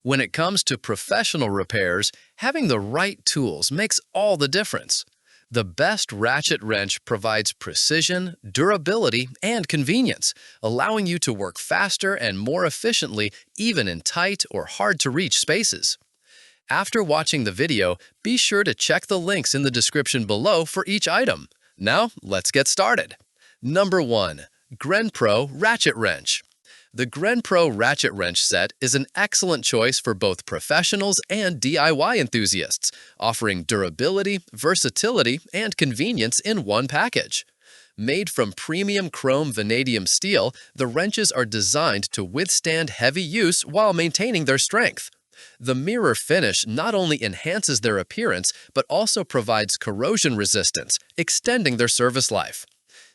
When it comes to professional repairs, having the right tools makes all the difference. The best ratchet wrench provides precision, durability, and convenience, allowing you to work faster and more efficiently even in tight or hard-to-reach spaces. After watching the video, be sure to check the links in the description below for each item. Now, let's get started. Number 1. GRENPRO Ratchet Wrench. The GRENPRO Ratchet Wrench set is an excellent choice for both professionals and DIY enthusiasts, offering durability, versatility, and convenience in one package. Made from premium chrome vanadium steel, the wrenches are designed to withstand heavy use while maintaining their strength. The mirror finish not only enhances their appearance, but also provides corrosion resistance, extending their service life.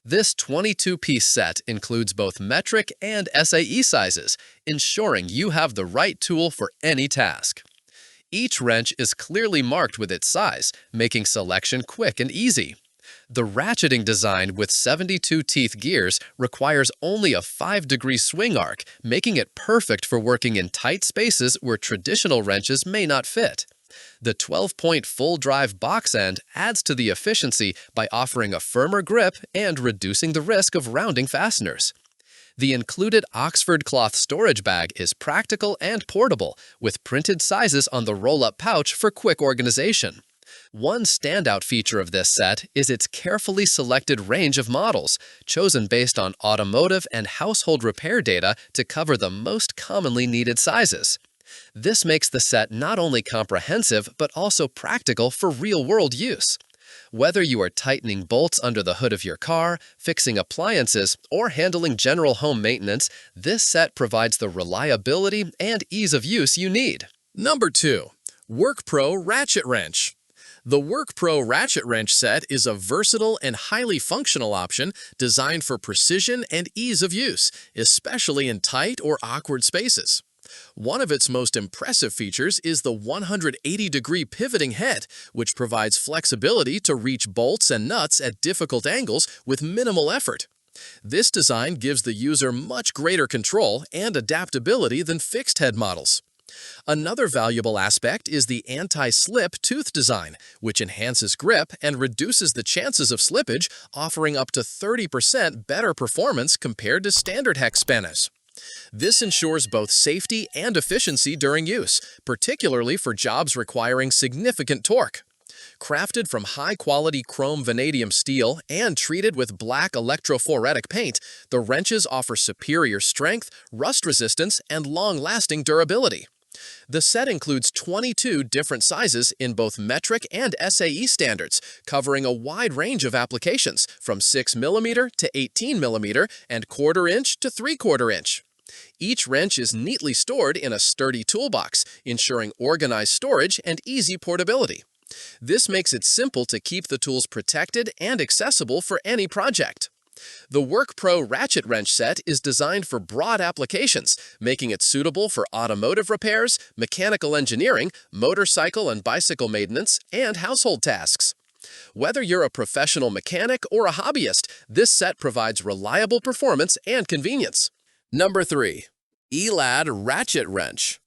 This 22-piece set includes both metric and SAE sizes, ensuring you have the right tool for any task. Each wrench is clearly marked with its size, making selection quick and easy. The ratcheting design with 72 teeth gears requires only a 5-degree swing arc, making it perfect for working in tight spaces where traditional wrenches may not fit. The 12-point full-drive box end adds to the efficiency by offering a firmer grip and reducing the risk of rounding fasteners. The included Oxford cloth storage bag is practical and portable, with printed sizes on the roll-up pouch for quick organization. One standout feature of this set is its carefully selected range of models, chosen based on automotive and household repair data to cover the most commonly needed sizes. This makes the set not only comprehensive but also practical for real-world use. Whether you are tightening bolts under the hood of your car, fixing appliances, or handling general home maintenance, this set provides the reliability and ease of use you need. Number 2. WORKPRO Ratchet Wrench. The WORKPRO Ratchet Wrench set is a versatile and highly functional option designed for precision and ease of use, especially in tight or awkward spaces. One of its most impressive features is the 180-degree pivoting head, which provides flexibility to reach bolts and nuts at difficult angles with minimal effort. This design gives the user much greater control and adaptability than fixed-head models. Another valuable aspect is the anti-slip tooth design, which enhances grip and reduces the chances of slippage, offering up to 30% better performance compared to standard hex spanners. This ensures both safety and efficiency during use, particularly for jobs requiring significant torque. Crafted from high-quality chrome vanadium steel and treated with black electrophoretic paint, the wrenches offer superior strength, rust resistance, and long-lasting durability. The set includes 22 different sizes in both metric and SAE standards, covering a wide range of applications from 6mm to 18mm and 1/4 inch to 3/4 inch. Each wrench is neatly stored in a sturdy toolbox, ensuring organized storage and easy portability. This makes it simple to keep the tools protected and accessible for any project. The WORKPRO Ratchet Wrench set is designed for broad applications, making it suitable for automotive repairs, mechanical engineering, motorcycle and bicycle maintenance, and household tasks. Whether you're a professional mechanic or a hobbyist, this set provides reliable performance and convenience. Number 3. ELEAD Ratchet Wrench.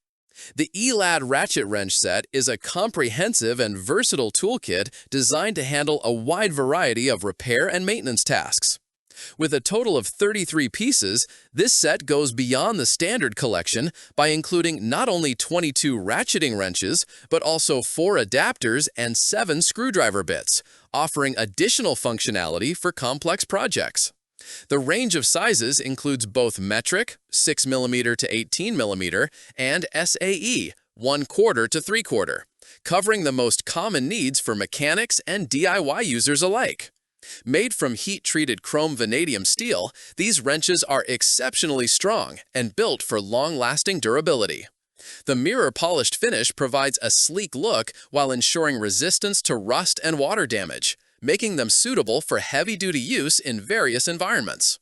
The ELEAD Ratchet Wrench set is a comprehensive and versatile toolkit designed to handle a wide variety of repair and maintenance tasks. With a total of 33 pieces, this set goes beyond the standard collection by including not only 22 ratcheting wrenches, but also 4 adapters and 7 screwdriver bits, offering additional functionality for complex projects. The range of sizes includes both metric, 6mm to 18mm, and SAE, 1/4 to 3/4, covering the most common needs for mechanics and DIY users alike. Made from heat-treated chrome vanadium steel, these wrenches are exceptionally strong and built for long-lasting durability. The mirror-polished finish provides a sleek look while ensuring resistance to rust and water damage, making them suitable for heavy-duty use in various environments.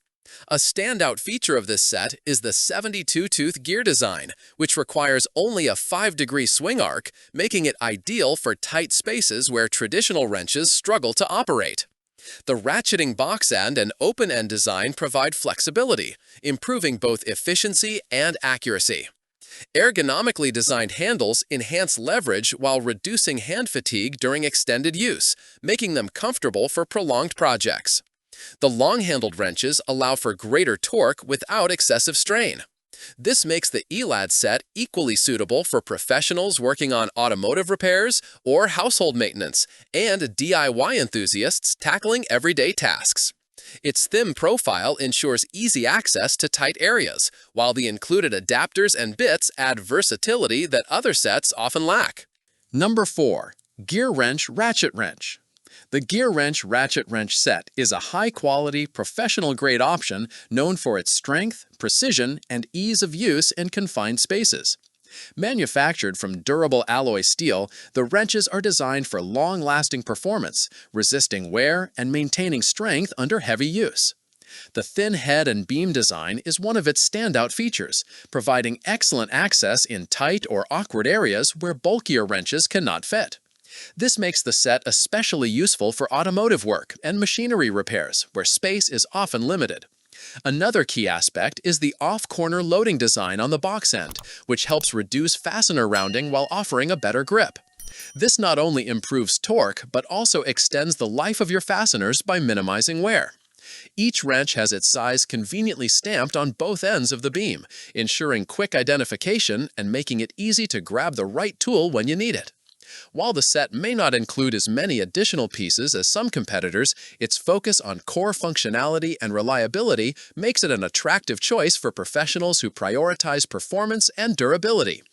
A standout feature of this set is the 72-tooth gear design, which requires only a 5-degree swing arc, making it ideal for tight spaces where traditional wrenches struggle to operate. The ratcheting box end and open end design provide flexibility, improving both efficiency and accuracy. Ergonomically designed handles enhance leverage while reducing hand fatigue during extended use, making them comfortable for prolonged projects. The long-handled wrenches allow for greater torque without excessive strain. This makes the ELEAD set equally suitable for professionals working on automotive repairs or household maintenance, and DIY enthusiasts tackling everyday tasks. Its thin profile ensures easy access to tight areas, while the included adapters and bits add versatility that other sets often lack. Number 4. GEARWRENCH Ratchet Wrench. The GEARWRENCH Ratchet Wrench set is a high-quality, professional-grade option known for its strength, precision, and ease of use in confined spaces. Manufactured from durable alloy steel, the wrenches are designed for long-lasting performance, resisting wear and maintaining strength under heavy use. The thin head and beam design is one of its standout features, providing excellent access in tight or awkward areas where bulkier wrenches cannot fit. This makes the set especially useful for automotive work and machinery repairs, where space is often limited. Another key aspect is the off-corner loading design on the box end, which helps reduce fastener rounding while offering a better grip. This not only improves torque, but also extends the life of your fasteners by minimizing wear. Each wrench has its size conveniently stamped on both ends of the beam, ensuring quick identification and making it easy to grab the right tool when you need it. While the set may not include as many additional pieces as some competitors, its focus on core functionality and reliability makes it an attractive choice for professionals who prioritize performance and durability.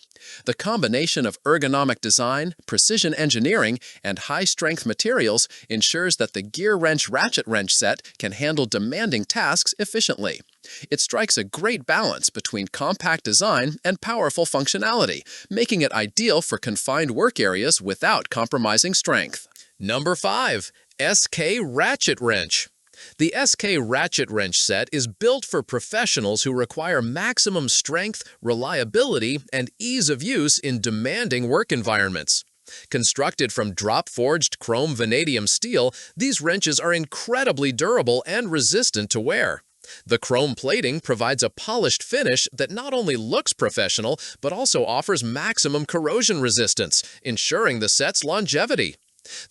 The combination of ergonomic design, precision engineering, and high-strength materials ensures that the GEARWRENCH Ratchet Wrench set can handle demanding tasks efficiently. It strikes a great balance between compact design and powerful functionality, making it ideal for confined work areas without compromising strength. Number 5. SK Ratchet Wrench. The SK Ratchet Wrench set is built for professionals who require maximum strength, reliability, and ease of use in demanding work environments. Constructed from drop-forged chrome vanadium steel, these wrenches are incredibly durable and resistant to wear. The chrome plating provides a polished finish that not only looks professional, but also offers maximum corrosion resistance, ensuring the set's longevity.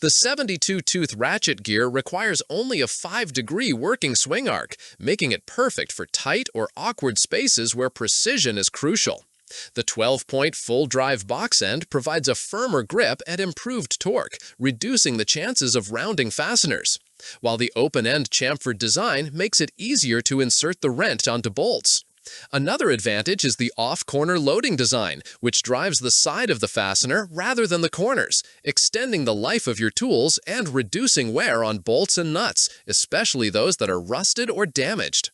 The 72-tooth ratchet gear requires only a 5-degree working swing arc, making it perfect for tight or awkward spaces where precision is crucial. The 12-point full-drive box end provides a firmer grip and improved torque, reducing the chances of rounding fasteners, while the open-end chamfered design makes it easier to insert the wrench onto bolts. Another advantage is the off-corner loading design, which drives the side of the fastener rather than the corners, extending the life of your tools and reducing wear on bolts and nuts, especially those that are rusted or damaged.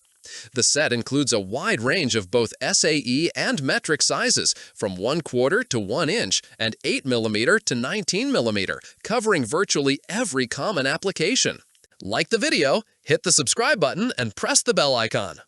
The set includes a wide range of both SAE and metric sizes, from 1/4 to 1 inch and 8 mm to 19 mm, covering virtually every common application. Like the video, hit the subscribe button and press the bell icon.